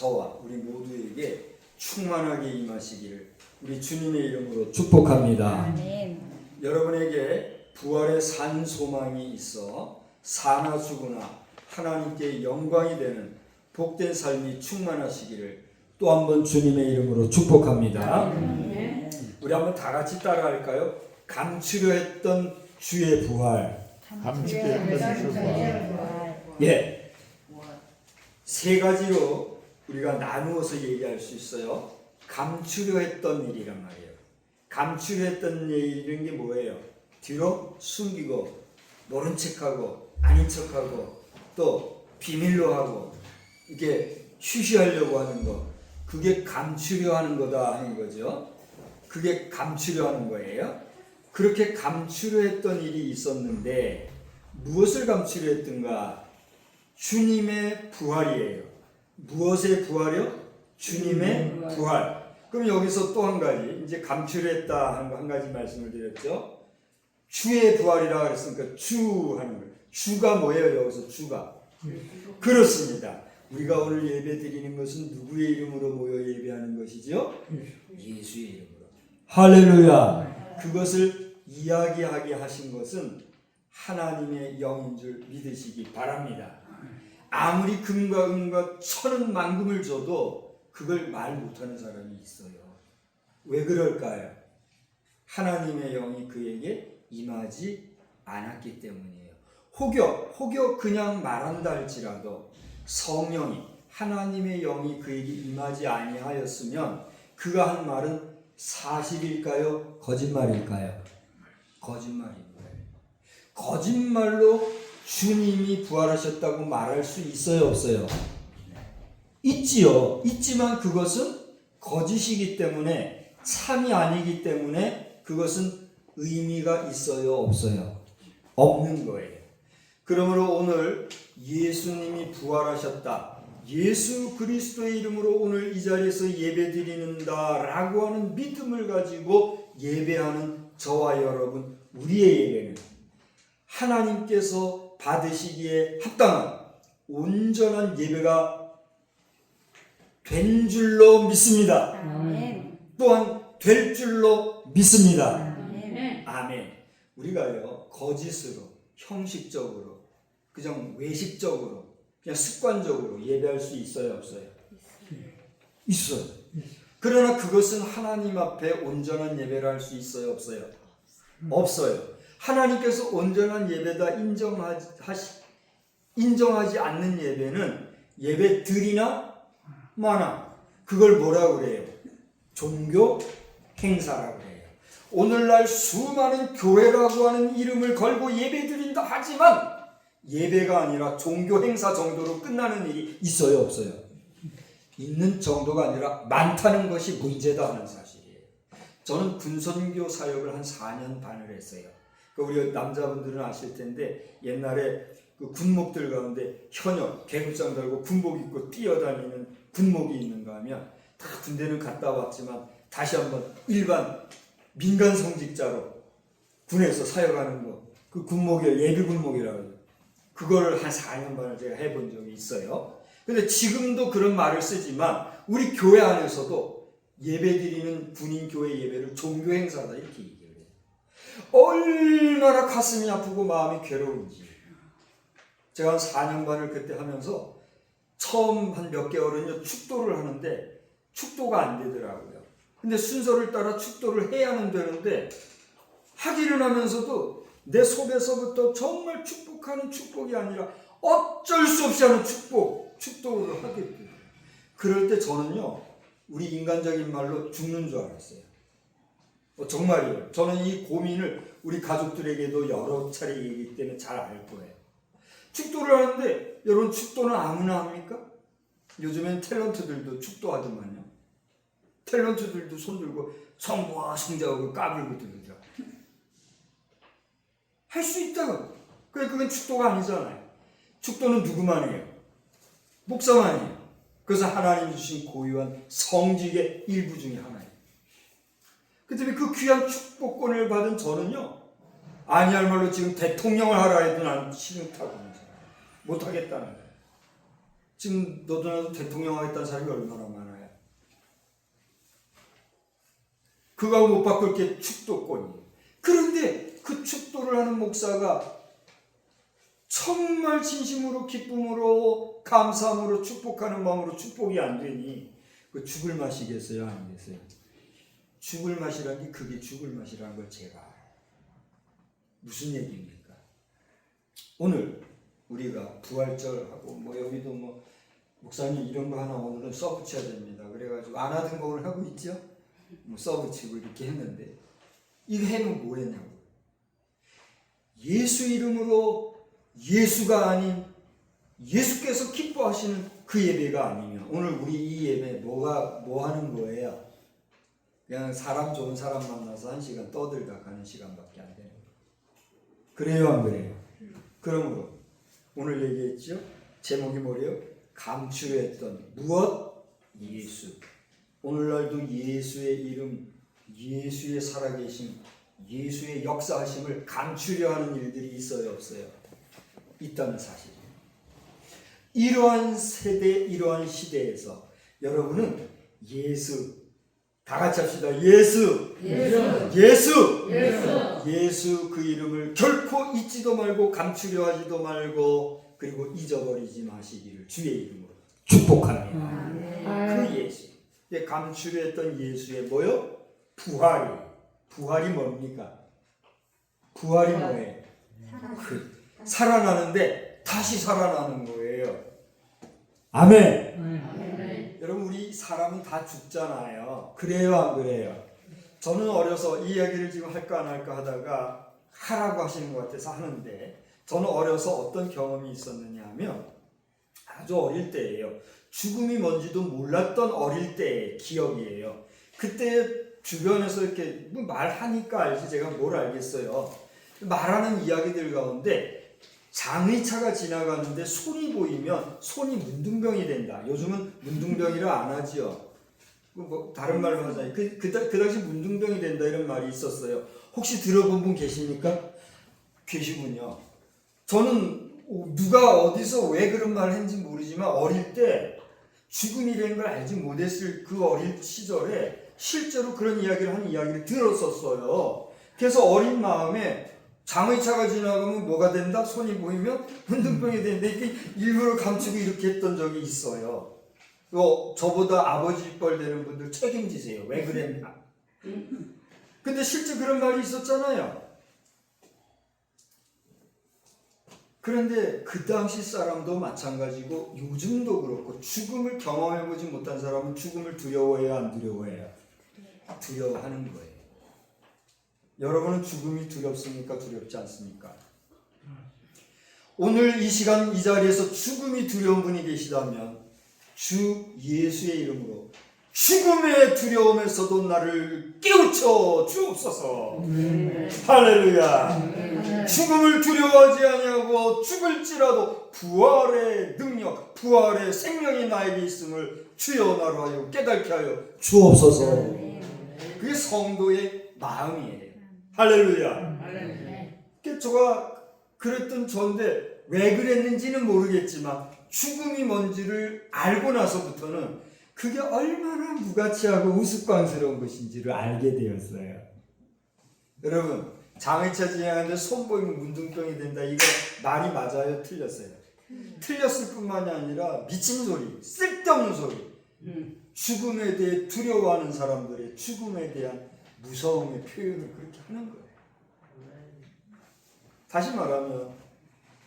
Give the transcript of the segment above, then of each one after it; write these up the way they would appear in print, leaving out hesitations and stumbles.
저와 우리 모두에게 충만하게 임하시기를 우리 주님의 이름으로 축복합니다. 아멘. 여러분에게 부활의 산 소망이 있어 사나 죽으나 하나님께 영광이 되는 복된 삶이 충만하시기를 또 한 번 주님의 이름으로 축복합니다. 우리 한번 다 같이 따라할까요? 감추려 했던 주의 부활. 감추려 했던 주의 부활. 예. 세 가지로 우리가 나누어서 얘기할 수 있어요. 감추려 했던 일이란 말이에요. 감추려 했던 일이란 게 뭐예요? 뒤로 숨기고 모른 척하고 아닌 척하고 또 비밀로 하고 이게 휴시하려고 하는 거, 그게 감추려 하는 거다 하는 거죠. 그게 감추려 하는 거예요. 그렇게 감추려 했던 일이 있었는데 무엇을 감추려 했던가? 주님의 부활이에요. 무엇의 부활이요? 주님의 부활. 그럼 여기서 또 한 가지, 이제 감추려 했다 하는 거 한 가지 말씀을 드렸죠. 주의 부활이라 그랬으니까 주 하는 거예요. 주가 뭐예요? 여기서 주가. 그렇습니다. 우리가 오늘 예배 드리는 것은 누구의 이름으로 모여 예배하는 것이죠? 예수의 이름으로. 할렐루야. 그것을 이야기하게 하신 것은 하나님의 영인 줄 믿으시기 바랍니다. 아무리 금과 은과 천은 만금을 줘도 그걸 말 못하는 사람이 있어요. 왜 그럴까요? 하나님의 영이 그에게 임하지 않았기 때문이에요. 혹여 그냥 말한다 할지라도 성령이, 하나님의 영이 그에게 임하지 아니하였으면 그가 한 말은 사실일까요? 거짓말일까요? 거짓말입니다. 거짓말로 주님이 부활하셨다고 말할 수 있어요, 없어요? 있지요. 있지만 그것은 거짓이기 때문에, 참이 아니기 때문에 그것은 의미가 있어요, 없어요? 없는 거예요. 그러므로 오늘 예수님이 부활하셨다, 예수 그리스도의 이름으로 오늘 이 자리에서 예배드리는다라고 하는 믿음을 가지고 예배하는 저와 여러분, 우리의 예배는 하나님께서 받으시기에 합당한 온전한 예배가 된 줄로 믿습니다. 아멘. 또한 될 줄로 믿습니다. 아멘. 아멘. 우리가요, 거짓으로, 형식적으로, 그냥 외식적으로, 그냥 습관적으로 예배할 수 있어요, 없어요? 있어요. 그러나 그것은 하나님 앞에 온전한 예배를 할 수 있어요, 없어요? 없어요. 하나님께서 온전한 예배다 인정하지 않는 예배는 예배 드리나 마나, 그걸 뭐라고 그래요? 종교 행사라고 해요. 오늘날 수많은 교회라고 하는 이름을 걸고 예배 드린다 하지만 예배가 아니라 종교 행사 정도로 끝나는 일이 있어요, 없어요? 있는 정도가 아니라 많다는 것이 문제다 하는 사실이에요. 저는 군선교 사역을 한 4년 반을 했어요. 우리 남자분들은 아실 텐데 옛날에 그 군목들 가운데 현역, 계급장 달고 군복 입고 뛰어다니는 군목이 있는가 하면 다 군대는 갔다 왔지만 다시 한번 일반 민간 성직자로 군에서 사역하는 거, 그 군목이에요. 예비 군목이라고 해요. 그거를 한 4년 반을 제가 해본 적이 있어요. 근데 지금도 그런 말을 쓰지만 우리 교회 안에서도 예배드리는 군인 교회 예배를 종교 행사다 이렇게 얘기해요. 얼마나 가슴이 아프고 마음이 괴로운지. 제가 한 4년 반을 그때 하면서 처음 한 몇 개월은요, 축도를 하는데 축도가 안 되더라고요. 근데 순서를 따라 축도를 해야는 되는데 하기는 하면서도 내 속에서부터 정말 축복하는 축복이 아니라 어쩔 수 없이 하는 축도를 하게 돼요. 그럴 때 저는요, 우리 인간적인 말로 죽는 줄 알았어요. 정말이에요. 저는 이 고민을 우리 가족들에게도 여러 차례 얘기하기 때문에 잘 알 거예요. 축도를 하는데 여러분, 축도는 아무나 합니까? 요즘엔 탤런트들도 축도하더만요. 탤런트들도 손들고 성부와 성자하고 까불고 들으더라. 할 수 있다고. 그건 축도가 아니잖아요. 축도는 누구만 해요? 목사만 해요. 그래서 하나님 주신 고유한 성직의 일부 중에 하나예요. 그 때문에 그 귀한 축복권을 받은 저는요, 아니할 말로 지금 대통령을 하라 해도 난 싫다고 하면서 못하겠다는 거예요. 지금 너도 나도 대통령 하겠다는 사람이 얼마나 많아요. 그거 못 바꿀 게 축도권이에요. 그런데 그 축도를 하는 목사가 정말 진심으로 기쁨으로 감사함으로 축복하는 마음으로 축복이 안 되니 그 죽을 맛이겠어요? 아니겠어요? 죽을 맛이라는 게 그게 죽을 맛이라는 걸 제가 알아요. 무슨 얘기입니까? 오늘 우리가 부활절하고 뭐 여기도 뭐 목사님 이런 거 하나 오늘은 써붙여야 됩니다. 그래가지고 안 하던 거 오늘 하고 있죠? 뭐 써붙이고 이렇게 했는데 이거 해면 뭐 했냐고. 예수 이름으로 예수가 아닌 예수께서 기뻐하시는 그 예배가 아니면 오늘 우리 이 예배 뭐 하는 거예요? 그냥 사람 좋은 사람 만나서 1시간 떠들다 가는 시간밖에 안 되는 거예요. 그래요 안 그래요? 그러므로 오늘 얘기했죠? 제목이 뭐래요? 감추려했던 무엇? 예수. 오늘날도 예수의 이름, 예수의 살아계심, 예수의 역사하심을 감추려 하는 일들이 있어요 없어요? 있다는 사실이에요. 이러한 세대, 이러한 시대에서 여러분은 예수, 다 같이 합시다. 예수, 예수 그 이름을 결코 잊지도 말고 감추려 하지도 말고 그리고 잊어버리지 마시기를 주의 이름으로 축복합니다. 그 예수, 감추려 했던 예수의 뭐요? 부활이 뭡니까? 부활이 뭐예요? 살아나는데 다시 살아나는 거예요. 아멘. 여러분 우리 사람은 다 죽잖아요. 그래요 안 그래요? 저는 어려서 이 이야기를 지금 할까 안 할까 하다가 하라고 하시는 것 같아서 하는데 저는 어려서 어떤 경험이 있었느냐 하면 아주 어릴 때예요. 죽음이 뭔지도 몰랐던 어릴 때의 기억이에요. 그때 주변에서 이렇게 뭐 말하니까 알지 제가 뭘 알겠어요. 말하는 이야기들 가운데 장의차가 지나가는데 손이 보이면 손이 문둥병이 된다. 요즘은 문둥병이라 안 하지요. 뭐 다른 말로 하자니 그 당시 문둥병이 된다 이런 말이 있었어요. 혹시 들어본 분 계십니까? 계시군요. 저는 누가 어디서 왜 그런 말을 했는지 모르지만 어릴 때 죽음이라는 걸 알지 못했을 그 어릴 시절에 실제로 그런 이야기를 하는 이야기를 들었었어요. 그래서 어린 마음에 장의차가 지나가면 뭐가 된다? 손이 보이면 문둥병이 되는데 이렇게 일부러 감추고 이렇게 했던 적이 있어요. 저보다 아버지 뻘 되는 분들 책임지세요. 왜 그랬나? 근데 실제 그런 말이 있었잖아요. 그런데 그 당시 사람도 마찬가지고 요즘도 그렇고 죽음을 경험해보지 못한 사람은 죽음을 두려워해요? 안 두려워해요? 두려워하는 거예요. 여러분은 죽음이 두렵습니까? 두렵지 않습니까? 오늘 이 시간 이 자리에서 죽음이 두려운 분이 계시다면 주 예수의 이름으로 죽음의 두려움에서도 나를 깨우쳐 주옵소서. 할렐루야. 죽음을 두려워하지 아니하고 죽을지라도 부활의 능력, 부활의 생명이 나에게 있음을 주여 나로 하여 깨닫게 하여 주옵소서. 그게 성도의 마음이에요. 할렐루야. 제가 그랬던 전데 왜 그랬는지는 모르겠지만 죽음이 뭔지를 알고 나서부터는 그게 얼마나 무가치하고 우스꽝스러운 것인지를 알게 되었어요. 여러분 장의차 지나가는데 손 보이면 문둥병이 된다. 이거 말이 맞아요? 틀렸어요? 틀렸을 뿐만이 아니라 미친 소리, 쓸데없는 소리. 죽음에 대해 두려워하는 사람들의 죽음에 대한 무서움의 표현을 그렇게 하는 거예요. 다시 말하면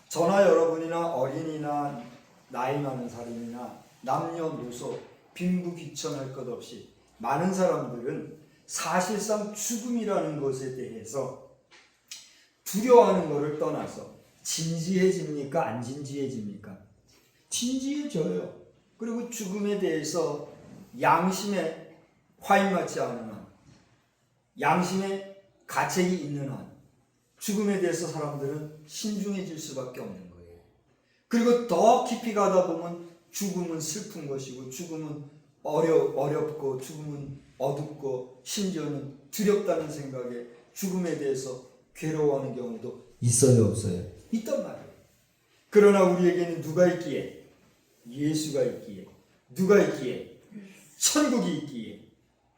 저나 여러분이나 어린이나 나이 많은 사람이나 남녀노소 빈부귀천할 것 없이 많은 사람들은 사실상 죽음이라는 것에 대해서 두려워하는 것을 떠나서 진지해집니까? 안 진지해집니까? 진지해져요. 그리고 죽음에 대해서 양심에 화인맞지 않은 한, 양심에 가책이 있는 한 죽음에 대해서 사람들은 신중해질 수밖에 없는 거예요. 그리고 더 깊이 가다 보면 죽음은 슬픈 것이고 죽음은 어렵고 죽음은 어둡고 심지어는 두렵다는 생각에 죽음에 대해서 괴로워하는 경우도 있어요 없어요? 있단 말이에요. 그러나 우리에게는 누가 있기에? 예수가 있기에, 누가 있기에, 천국이 있기에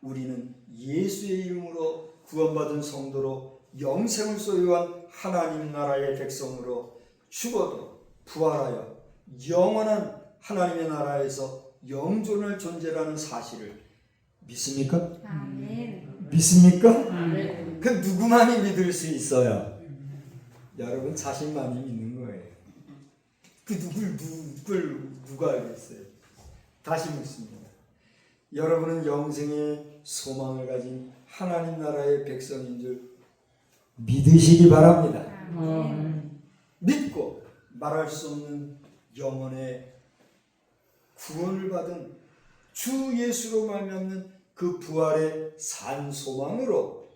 우리는 예수의 이름으로 구원받은 성도로 영생을 소유한 하나님 나라의 백성으로 죽어도 부활하여 영원한 하나님의 나라에서 영존할 존재라는 사실을 믿습니까? 아멘. 믿습니까? 아멘. 그 누구만이 믿을 수 있어요? 여러분 자신만이 믿는 거예요. 그 누가 알겠어요? 다시 묻습니다. 여러분은 영생의 소망을 가진 하나님 나라의 백성인 줄 믿으시기 바랍니다. 아멘. 믿고 말할 수 없는 영혼의 구원을 받은 주 예수로 말미암는 그 부활의 산 소망으로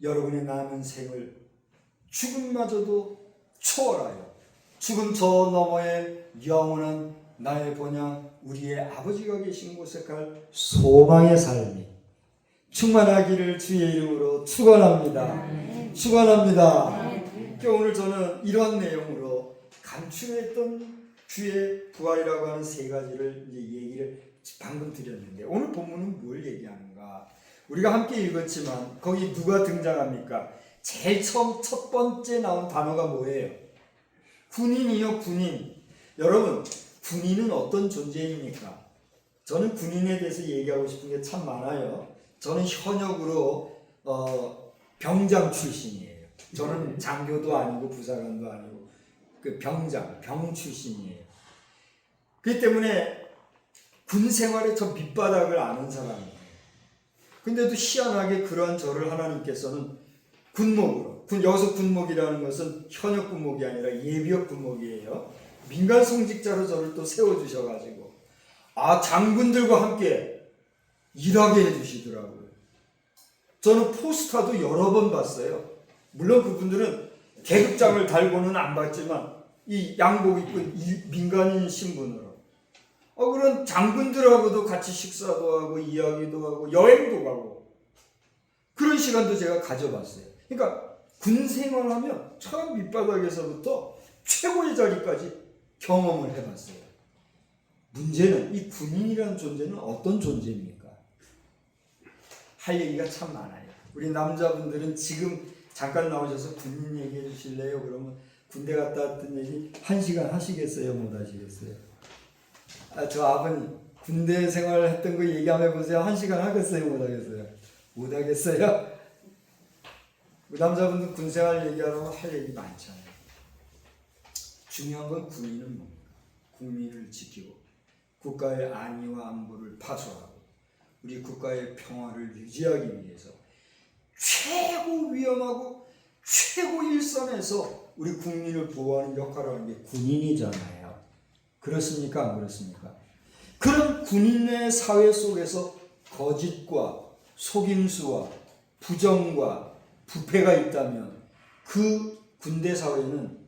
여러분의 남은 생을 죽음마저도 초월하여 죽음 저 너머의 영원한 나의 본향 우리의 아버지가 계신 곳에 갈 소망의 삶이 충만하기를 주의 이름으로 축원합니다. 축원합니다. 오늘 저는 이러한 내용으로 감추했던 주의 부활이라고 하는 세 가지를 이제 얘기를 방금 드렸는데 오늘 본문은 뭘 얘기하는가? 우리가 함께 읽었지만 거기 누가 등장합니까? 제일 처음 첫 번째 나온 단어가 뭐예요? 군인이요, 군인. 여러분, 군인은 어떤 존재입니까? 저는 군인에 대해서 얘기하고 싶은 게 참 많아요. 저는 현역으로 병장 출신이에요. 저는 장교도 아니고 부사관도 아니고 그 병 출신이에요. 그렇기 때문에 군 생활의 저 밑바닥을 아는 사람이에요. 근데도 희한하게 그러한 저를 하나님께서는 군목으로, 여기서 군목이라는 것은 현역 군목이 아니라 예비역 군목이에요. 민간 성직자로 저를 또 세워주셔가지고 장군들과 함께 일하게 해주시더라고요. 저는 포스타도 여러 번 봤어요. 물론 그분들은 계급장을 달고는 안 봤지만 이 양복 입은 민간인 신분으로 그런 장군들하고도 같이 식사도 하고 이야기도 하고 여행도 가고 그런 시간도 제가 가져봤어요. 그러니까 군 생활하면 처음 밑바닥에서부터 최고의 자리까지 경험을 해봤어요. 문제는 이 군인이라는 존재는 어떤 존재입니까? 할 얘기가 참 많아요. 우리 남자분들은 지금 잠깐 나오셔서 군인 얘기해 주실래요? 그러면 군대 갔다 왔던 얘기 1시간 하시겠어요? 못 하시겠어요? 저 아버님 군대 생활했던 거 얘기 한번 해보세요. 1시간 하겠어요? 못 하겠어요? 못 하겠어요? 우리 남자분들 군 생활 얘기하려면 할 얘기 많잖아요. 중요한 건 군인은 뭡니까? 국민을 지키고 국가의 안위와 안보를 파수하고 우리 국가의 평화를 유지하기 위해서 최고 위험하고 최고 일선에서 우리 국민을 보호하는 역할을 하는 게 군인이잖아요. 그렇습니까? 안 그렇습니까? 그런 군인의 사회 속에서 거짓과 속임수와 부정과 부패가 있다면 그 군대 사회는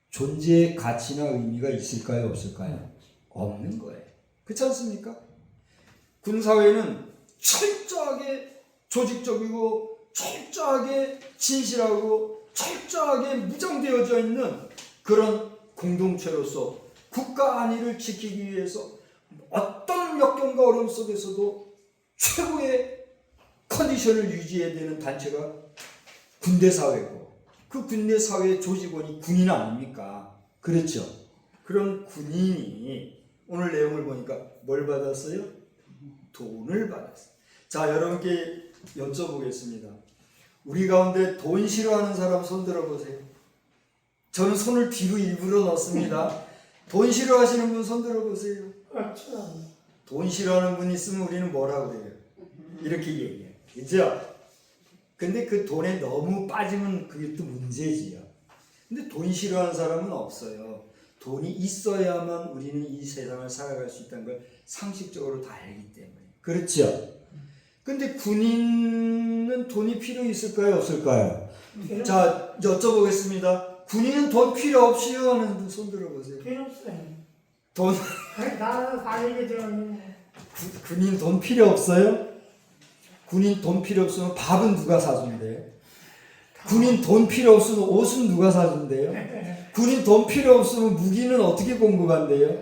존재의 가치나 의미가 있을까요? 없을까요? 없는 거예요. 그렇지 않습니까? 군사회는 철저하게 조직적이고 철저하게 진실하고 철저하게 무장되어져 있는 그런 공동체로서 국가 안위를 지키기 위해서 어떤 역경과 어려움 속에서도 최고의 컨디션을 유지해야 되는 단체가 군대사회고 그 군대사회의 조직원이 군인 아닙니까? 그렇죠? 그런 군인이 오늘 내용을 보니까 뭘 받았어요? 돈을 받았어요. 자, 여러분께 여쭤보겠습니다. 우리 가운데 돈 싫어하는 사람 손 들어보세요. 저는 손을 뒤로 일부러 넣습니다. 돈 싫어하시는 분 손 들어보세요. 돈 싫어하는 분 있으면 우리는 뭐라 그래요? 이렇게 얘기해요. 그죠? 근데 그 돈에 너무 빠지면 그게 또 문제지요. 근데 돈 싫어하는 사람은 없어요. 돈이 있어야만 우리는 이 세상을 살아갈 수 있다는 걸 상식적으로 다 알기 때문에. 그렇죠? 근데 군인은 돈이 필요 있을까요? 없을까요? 자, 여쭤보겠습니다. 군인은 돈 필요 없이요? 하는 분 손 들어보세요. 필요 없어요. 돈, 나는 가리게 되었는데. 군인 돈 필요 없어요? 군인 돈 필요 없으면 밥은 누가 사준대요? 군인 돈 필요 없으면 옷은 누가 사준대요? 군인 돈 필요 없으면 무기는 어떻게 공급한대요?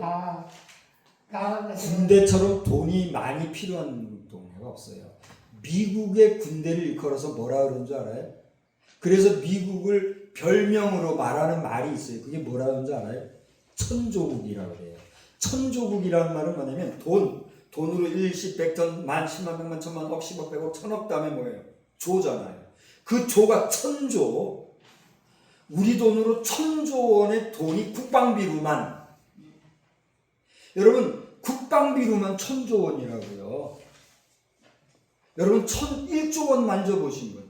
나는 군대처럼 돈이 많이 필요한 동네가 없어요. 미국의 군대를 일컬어서 뭐라 그러는 줄 알아요? 그래서 미국을 별명으로 말하는 말이 있어요. 그게 뭐라 그러는 줄 알아요? 천조국이라고 그래요. 천조국이라는 말은 뭐냐면 돈으로 일십, 백천, 만, 십만, 백만, 천만, 억, 십억, 백억, 천억 다음에 뭐예요? 조잖아요. 그 조가 천조. 우리 돈으로 1,000조 원의 돈이 국방비로만, 여러분 국방비로만 1,000조 원이라고요. 여러분 1조 원 만져보신 분,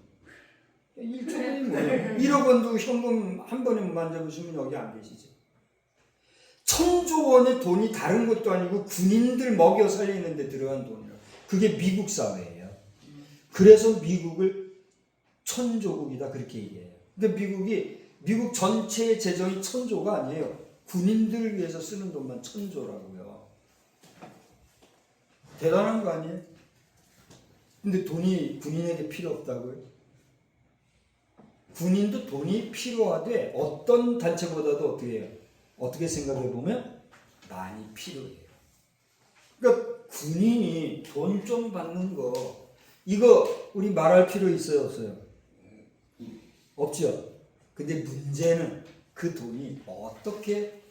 1조 원이 뭐예요? 1억 원도 현금 한 번에 만져보시면 여기 안 계시죠. 1,000조 원의 돈이 다른 것도 아니고 군인들 먹여 살리는 데 들어간 돈이라. 그게 미국 사회예요. 그래서 미국을 천조국이다 그렇게 얘기해요. 근데 미국 전체의 재정이 1,000조가 아니에요. 군인들을 위해서 쓰는 돈만 1,000조라고요. 대단한 거 아니에요? 근데 돈이 군인에게 필요 없다고요? 군인도 돈이 필요하되 어떤 단체보다도 어떻게 해요? 어떻게 생각해 보면 많이 필요해요. 그러니까 군인이 돈 좀 받는 거, 이거 우리 말할 필요 있어요, 없어요? 없죠. 근데 문제는 그 돈이 어떻게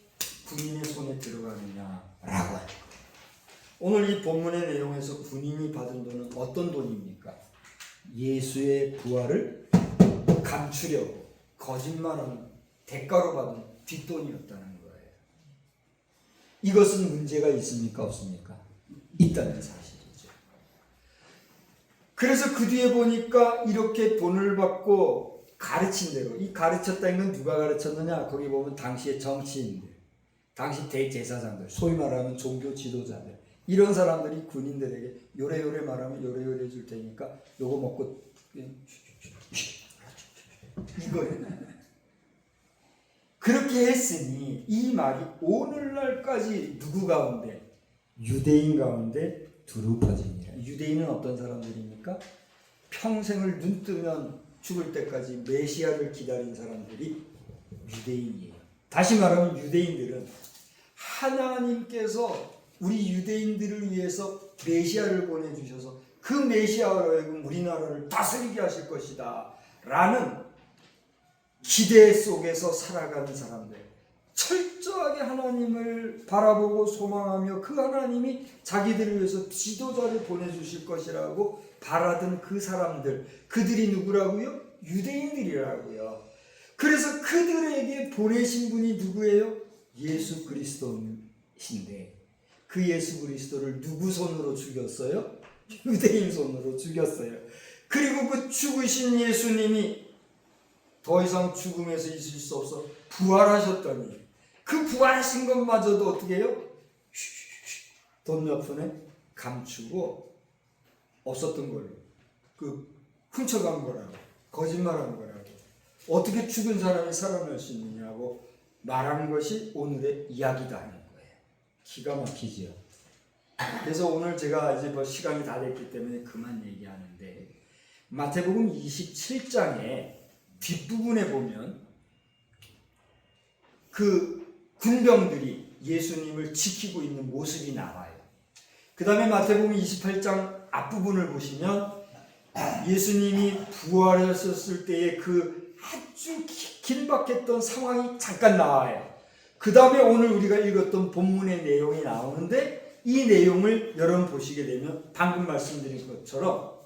군인의 손에 들어가느냐라고 하는 거예요. 오늘 이 본문의 내용에서 군인이 받은 돈은 어떤 돈입니까? 예수의 부활을 감추려고 거짓말하는 대가로 받은 뒷돈이었다는 거예요. 이것은 문제가 있습니까? 없습니까? 있다는 사실이죠. 그래서 그 뒤에 보니까 이렇게 돈을 받고 가르친 대로, 이 가르쳤다는 건 누가 가르쳤느냐? 거기 보면 당시의 정치인들, 당시 대제사장들, 소위 말하면 종교 지도자들, 이런 사람들이 군인들에게 요래요래 말하면 요래요래 줄 테니까 요거 먹고 이거예요. 그렇게 했으니 이 말이 오늘날까지 누구 가운데? 유대인 가운데 두루 퍼집니다. 유대인은 어떤 사람들입니까? 평생을 눈 뜨면 죽을 때까지 메시아를 기다린 사람들이 유대인이에요. 다시 말하면 유대인들은 하나님께서 우리 유대인들을 위해서 메시아를 보내주셔서 그 메시아로 하여금 우리나라를 다스리게 하실 것이다 라는 기대 속에서 살아가는 사람들, 철저하게 하나님을 바라보고 소망하며 그 하나님이 자기들을 위해서 지도자를 보내주실 것이라고 바라던 그 사람들, 그들이 누구라고요? 유대인들이라고요. 그래서 그들에게 보내신 분이 누구예요? 예수 그리스도이신데 그 예수 그리스도를 누구 손으로 죽였어요? 유대인 손으로 죽였어요. 그리고 그 죽으신 예수님이 더 이상 죽음에서 있을 수 없어 부활하셨더니 그 부활하신 것마저도 어떻게 해요? 돈 몇 푼에 감추고 없었던 걸로 훔쳐간 거라고, 거짓말한 거라고, 어떻게 죽은 사람이 살아날 수 있느냐고 말하는 것이 오늘의 이야기다 하는 거예요. 기가 막히지요. 그래서 오늘 제가 이제 시간이 다 됐기 때문에 그만 얘기하는데, 마태복음 27장에 뒷부분에 보면 그 군병들이 예수님을 지키고 있는 모습이 나와요. 그 다음에 마태복음 28장 앞부분을 보시면 예수님이 부활하셨을 때의 그 아주 긴박했던 상황이 잠깐 나와요. 그 다음에 오늘 우리가 읽었던 본문의 내용이 나오는데, 이 내용을 여러분 보시게 되면 방금 말씀드린 것처럼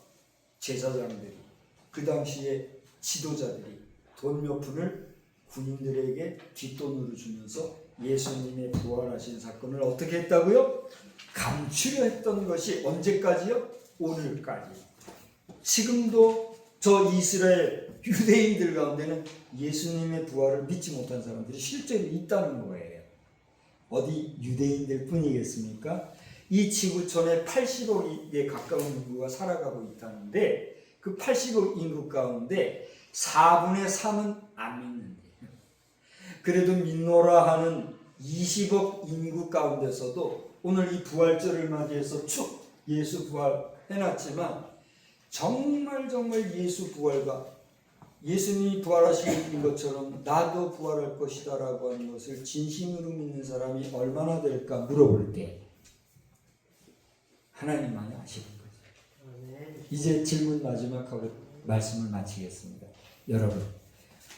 제사장들이, 그 당시에 지도자들이 돈 몇 푼을 군인들에게 뒷돈으로 주면서 예수님의 부활하신 사건을 어떻게 했다고요? 감추려 했던 것이 언제까지요? 오늘까지. 지금도 저 이스라엘 유대인들 가운데는 예수님의 부활을 믿지 못한 사람들이 실제로 있다는 거예요. 어디 유대인들 뿐이겠습니까? 이 지구촌에 80억에 가까운 인구가 살아가고 있다는데, 그 80억 인구 가운데 4분의 3은 안 믿는데요. 그래도 믿노라 하는 20억 인구 가운데서도 오늘 이 부활절을 맞이해서 축 예수 부활 해놨지만, 정말 예수 부활과 예수님이 부활하신 것처럼 나도 부활할 것이다라고 하는 것을 진심으로 믿는 사람이 얼마나 될까 물어볼 때 하나님만이 아시는 거죠. 이제 질문 마지막하고 말씀을 마치겠습니다. 여러분,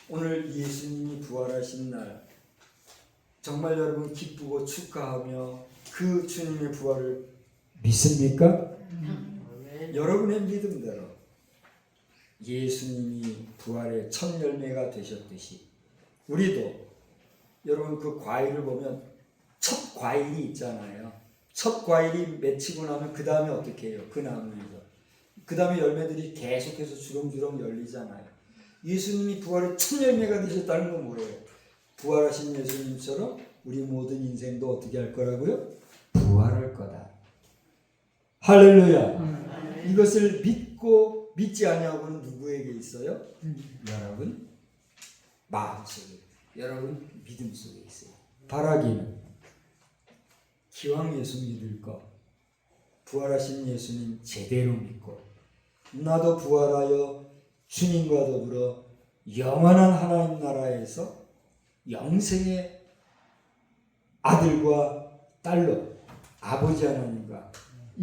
오늘 예수님이 부활하신 날 정말 여러분 기쁘고 축하하며 그 주님의 부활을 믿습니까? 여러분의 믿음대로 예수님이 부활의 첫 열매가 되셨듯이 우리도 여러분 그 과일을 보면 첫 과일이 있잖아요. 첫 과일이 맺히고 나면 그 다음에 어떻게 해요? 그 나무에서 그 다음에 열매들이 계속해서 주렁주렁 열리잖아요. 예수님이 부활의 첫 열매가 되셨다는 건 뭐예요? 부활하신 예수님처럼 우리 모든 인생도 어떻게 할 거라고요? 부활할 거다. 할렐루야. 이것을 믿고 믿지 아니하고는 누구에게 있어요? 여러분 마음속에, 여러분 믿음 속에 있어요. 바라기는 기왕 예수 믿을 것, 부활하신 예수님 제대로 믿고 나도 부활하여 주님과 더불어 영원한 하나님 나라에서 영생의 아들과 딸로 아버지 하나님과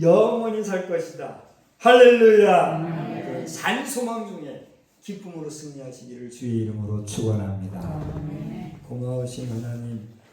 영원히 살 것이다. 할렐루야. 그 산소망 중에 기쁨으로 승리하시기를 주의 이름으로 축원합니다. 고마우신 하나님,